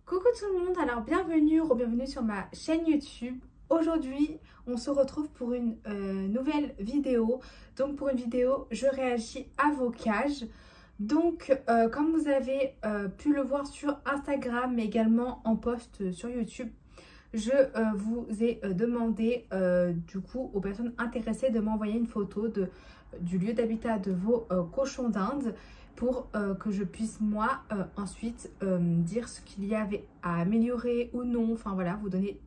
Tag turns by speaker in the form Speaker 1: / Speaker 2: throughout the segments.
Speaker 1: Coucou tout le monde, alors bienvenue sur ma chaîne YouTube. Aujourd'hui, on se retrouve pour une nouvelle vidéo. Donc pour une vidéo, je réagis à vos cages. Donc comme vous avez pu le voir sur Instagram, mais également en post sur YouTube, je vous ai demandé du coup aux personnes intéressées de m'envoyer une photo du lieu d'habitat de vos cochons d'Inde pour que je puisse moi ensuite dire ce qu'il y avait à améliorer ou non. Enfin voilà, vous donner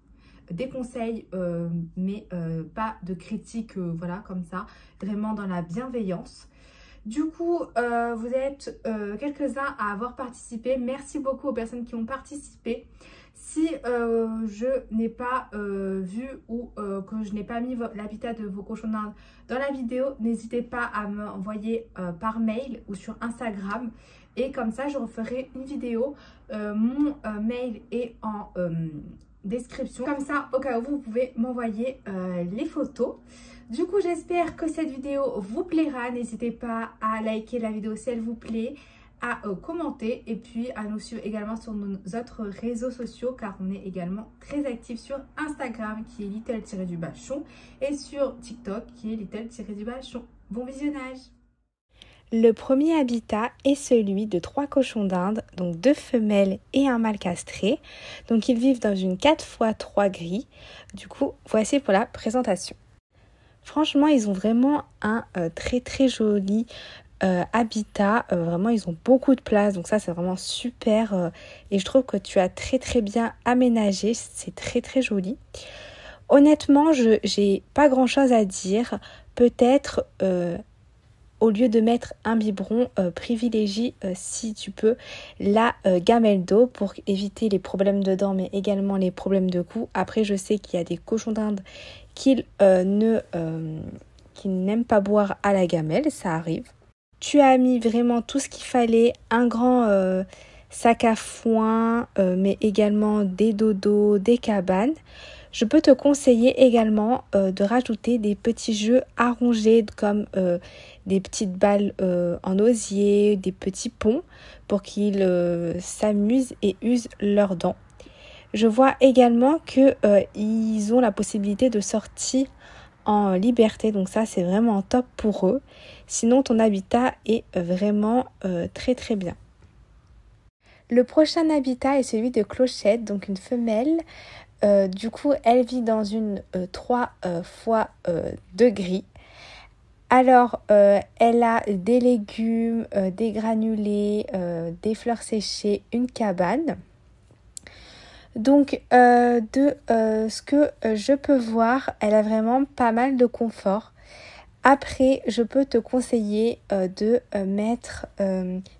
Speaker 1: des conseils mais pas de critiques voilà comme ça, vraiment dans la bienveillance. Du coup, vous êtes quelques-uns à avoir participé. Merci beaucoup aux personnes qui ont participé. Si je n'ai pas vu ou que je n'ai pas mis l'habitat de vos cochons d'Inde dans la vidéo, n'hésitez pas à m'envoyer par mail ou sur Instagram. Et comme ça, je referai une vidéo. Mon mail est en description. Comme ça, au cas où, vous pouvez m'envoyer les photos. Du coup, j'espère que cette vidéo vous plaira. N'hésitez pas à liker la vidéo si elle vous plaît, à commenter et puis à nous suivre également sur nos autres réseaux sociaux car on est également très actifs sur Instagram qui est little-chon et sur TikTok qui est little-chon. Bon visionnage!
Speaker 2: Le premier habitat est celui de 3 cochons d'Inde, donc 2 femelles et un mâle castré. Donc ils vivent dans une 4x3 gris. Du coup, voici pour la présentation. Franchement, ils ont vraiment un très joli habitat. Vraiment, ils ont beaucoup de place. Donc ça, c'est vraiment super. Et je trouve que tu as très bien aménagé. C'est très joli. Honnêtement, j'ai pas grand chose à dire. Peut-être... au lieu de mettre un biberon, privilégie si tu peux la gamelle d'eau pour éviter les problèmes de dents mais également les problèmes de cou. Après je sais qu'il y a des cochons d'Inde qui n'aiment pas boire à la gamelle, ça arrive. Tu as mis vraiment tout ce qu'il fallait, un grand sac à foin mais également des dodos, des cabanes. Je peux te conseiller également de rajouter des petits jeux à ronger comme des petites balles en osier, des petits ponts pour qu'ils s'amusent et usent leurs dents. Je vois également qu'ils ont la possibilité de sortir en liberté, donc ça c'est vraiment top pour eux. Sinon ton habitat est vraiment très bien. Le prochain habitat est celui de Clochette, donc une femelle. Du coup, elle vit dans une 3x2 gris. Alors, elle a des légumes, des granulés, des fleurs séchées, une cabane. Donc, ce que je peux voir, elle a vraiment pas mal de confort. Après, je peux te conseiller de mettre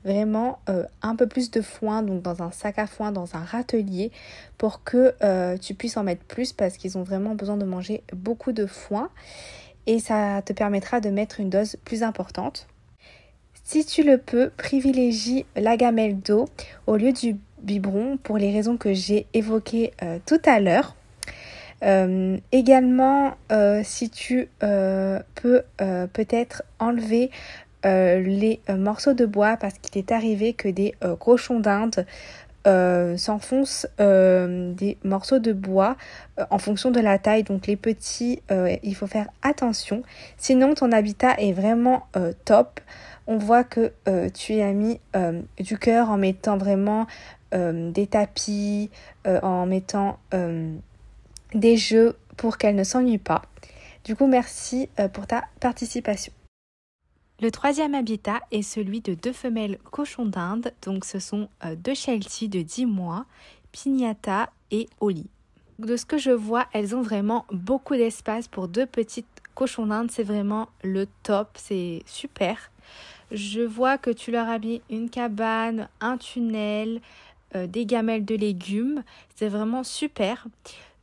Speaker 2: vraiment un peu plus de foin, donc dans un sac à foin, dans un râtelier, pour que tu puisses en mettre plus parce qu'ils ont vraiment besoin de manger beaucoup de foin et ça te permettra de mettre une dose plus importante. Si tu le peux, privilégie la gamelle d'eau au lieu du biberon pour les raisons que j'ai évoquées tout à l'heure. Également si tu peux peut-être enlever les morceaux de bois parce qu'il est arrivé que des cochons d'Inde s'enfoncent des morceaux de bois en fonction de la taille, donc les petits il faut faire attention, sinon ton habitat est vraiment top. On voit que tu y as mis du cœur en mettant vraiment des tapis, en mettant des jeux pour qu'elle ne s'ennuie pas. Du coup, merci pour ta participation. Le troisième habitat est celui de 2 femelles cochons d'Inde. Donc, ce sont 2 Shelties de 10 mois, Pignata et Oli. De ce que je vois, elles ont vraiment beaucoup d'espace pour 2 petites cochons d'Inde. C'est vraiment le top, c'est super. Je vois que tu leur as mis une cabane, un tunnel, des gamelles de légumes. C'est vraiment super.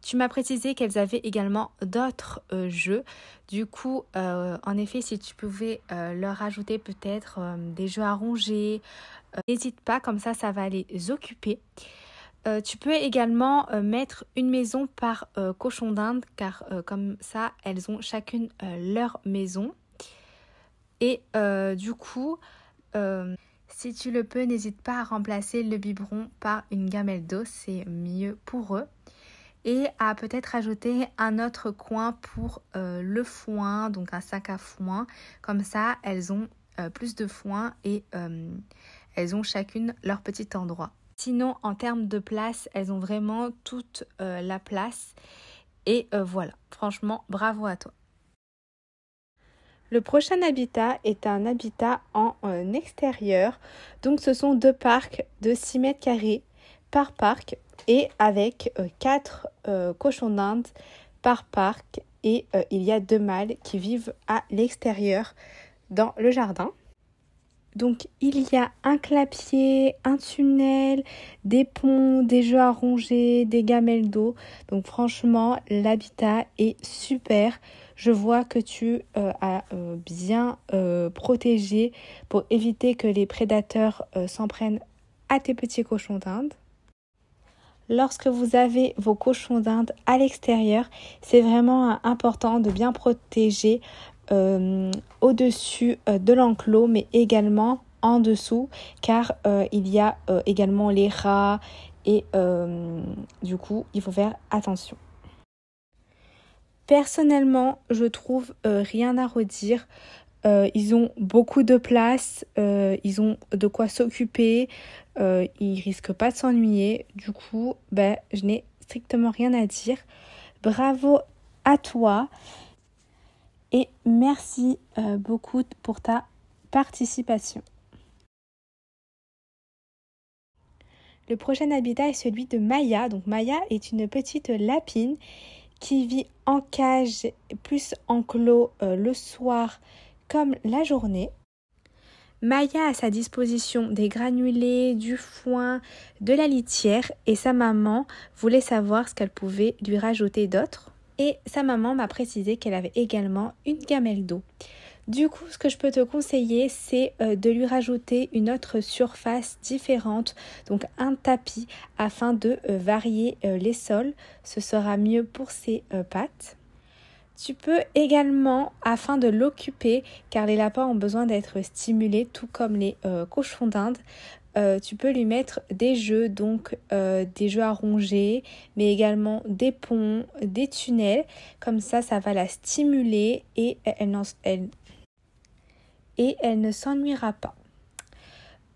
Speaker 2: Tu m'as précisé qu'elles avaient également d'autres jeux. Du coup, en effet, si tu pouvais leur ajouter peut-être des jeux à ronger, n'hésite pas, comme ça va les occuper. Tu peux également mettre une maison par cochon d'Inde, car comme ça, elles ont chacune leur maison. Et du coup, si tu le peux, n'hésite pas à remplacer le biberon par une gamelle d'eau, c'est mieux pour eux. Et à peut-être ajouter un autre coin pour le foin, donc un sac à foin. Comme ça, elles ont plus de foin et elles ont chacune leur petit endroit. Sinon, en termes de place, elles ont vraiment toute la place. Et voilà, franchement, bravo à toi. Le prochain habitat est un habitat en extérieur. Donc, ce sont 2 parcs de 6 mètres carrés par parc et avec 4 cochons d'Inde par parc. Et il y a 2 mâles qui vivent à l'extérieur dans le jardin. Donc, il y a un clapier, un tunnel, des ponts, des jeux à ronger, des gamelles d'eau. Donc, franchement, l'habitat est super. Je vois que tu as bien protégé pour éviter que les prédateurs s'en prennent à tes petits cochons d'Inde. Lorsque vous avez vos cochons d'Inde à l'extérieur, c'est vraiment important de bien protéger au-dessus de l'enclos, mais également en dessous, car il y a également les rats et du coup, il faut faire attention. Personnellement, je trouve rien à redire. Ils ont beaucoup de place, ils ont de quoi s'occuper, ils risquent pas de s'ennuyer. Du coup, je n'ai strictement rien à dire. Bravo à toi et merci beaucoup pour ta participation. Le prochain habitat est celui de Maya. Donc Maya est une petite lapine qui vit en cage, plus enclos le soir comme la journée. Maya a à sa disposition des granulés, du foin, de la litière et sa maman voulait savoir ce qu'elle pouvait lui rajouter d'autre. Et sa maman m'a précisé qu'elle avait également une gamelle d'eau. Du coup, ce que je peux te conseiller, c'est de lui rajouter une autre surface différente, donc un tapis, afin de varier les sols. Ce sera mieux pour ses pattes. Tu peux également, afin de l'occuper, car les lapins ont besoin d'être stimulés, tout comme les cochons d'Inde, tu peux lui mettre des jeux, donc des jeux à ronger, mais également des ponts, des tunnels. Comme ça va la stimuler et elle ne s'ennuiera pas.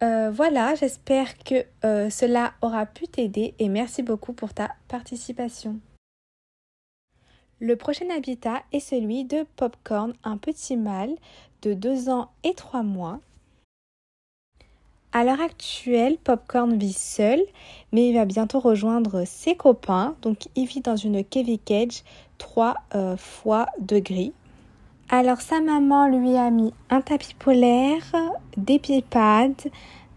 Speaker 2: Voilà, j'espère que cela aura pu t'aider et merci beaucoup pour ta participation. Le prochain habitat est celui de Popcorn, un petit mâle de 2 ans et 3 mois. À l'heure actuelle, Popcorn vit seul, mais il va bientôt rejoindre ses copains. Donc, il vit dans une Kevy Cage 3 fois de gris. Alors, sa maman lui a mis un tapis polaire, des pieds pads,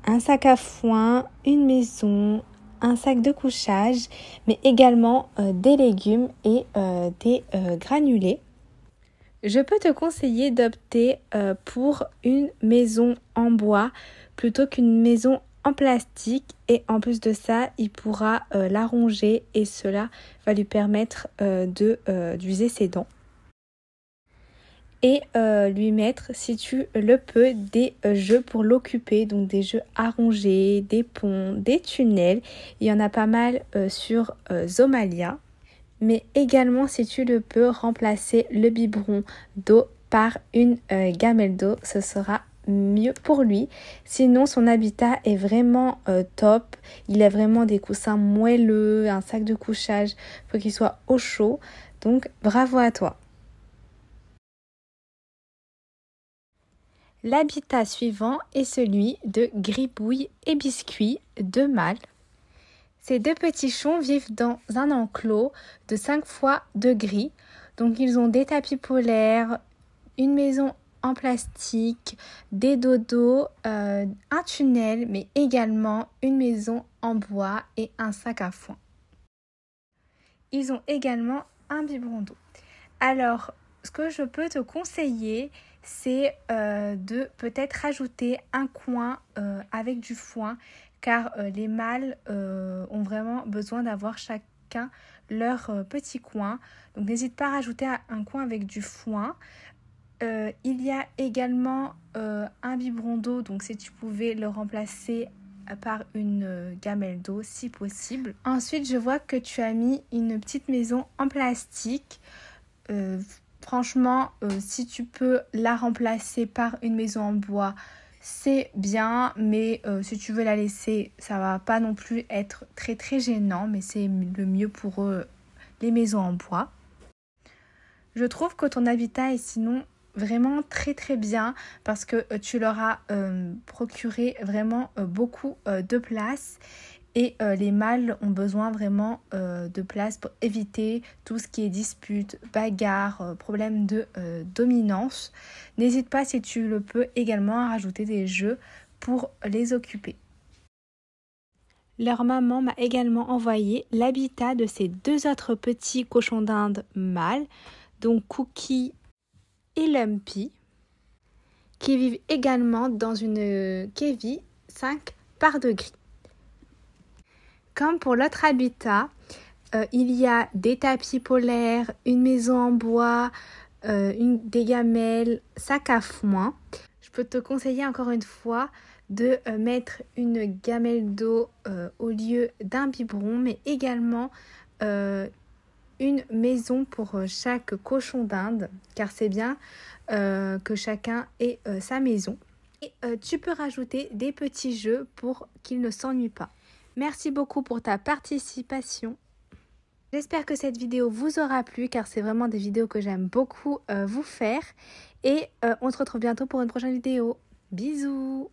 Speaker 2: un sac à foin, une maison, un sac de couchage, mais également des légumes et des granulés. Je peux te conseiller d'opter pour une maison en bois plutôt qu'une maison en plastique et en plus de ça, il pourra la ronger et cela va lui permettre d'user ses dents. Et lui mettre, si tu le peux, des jeux pour l'occuper, donc des jeux à ronger, des ponts, des tunnels. Il y en a pas mal sur Zomalia. Mais également, si tu le peux, remplacer le biberon d'eau par une gamelle d'eau, ce sera mieux pour lui. Sinon, son habitat est vraiment top. Il a vraiment des coussins moelleux, un sac de couchage pour qu'il soit au chaud. Donc, bravo à toi. L'habitat suivant est celui de Gribouille et Biscuit, 2 mâles. Ces 2 petits chons vivent dans un enclos de 5 fois de gris. Donc ils ont des tapis polaires, une maison en plastique, des dodos, un tunnel, mais également une maison en bois et un sac à foin. Ils ont également un biberon d'eau. Alors, ce que je peux te conseiller, c'est de peut-être rajouter un coin avec du foin, car les mâles ont vraiment besoin d'avoir chacun leur petit coin. Donc n'hésite pas à rajouter un coin avec du foin. Il y a également un biberon d'eau, donc si tu pouvais le remplacer par une gamelle d'eau si possible. Ensuite, je vois que tu as mis une petite maison en plastique. Franchement, si tu peux la remplacer par une maison en bois, c'est bien, mais si tu veux la laisser, ça va pas non plus être très très gênant, mais c'est le mieux pour les maisons en bois. Je trouve que ton habitat est sinon vraiment très très bien parce que tu leur as procuré vraiment beaucoup de place. Et les mâles ont besoin vraiment de place pour éviter tout ce qui est dispute, bagarre, problème de dominance. N'hésite pas, si tu le peux, également à rajouter des jeux pour les occuper. Leur maman m'a également envoyé l'habitat de ces deux autres petits cochons d'Inde mâles, donc Cookie et Lumpy, qui vivent également dans une kévie 5 par degrés. Comme pour l'autre habitat, il y a des tapis polaires, une maison en bois, des gamelles, sac à foin. Je peux te conseiller encore une fois de mettre une gamelle d'eau au lieu d'un biberon, mais également une maison pour chaque cochon d'Inde, car c'est bien que chacun ait sa maison. Et tu peux rajouter des petits jeux pour qu'ils ne s'ennuient pas. Merci beaucoup pour ta participation. J'espère que cette vidéo vous aura plu, car c'est vraiment des vidéos que j'aime beaucoup vous faire. Et on se retrouve bientôt pour une prochaine vidéo. Bisous!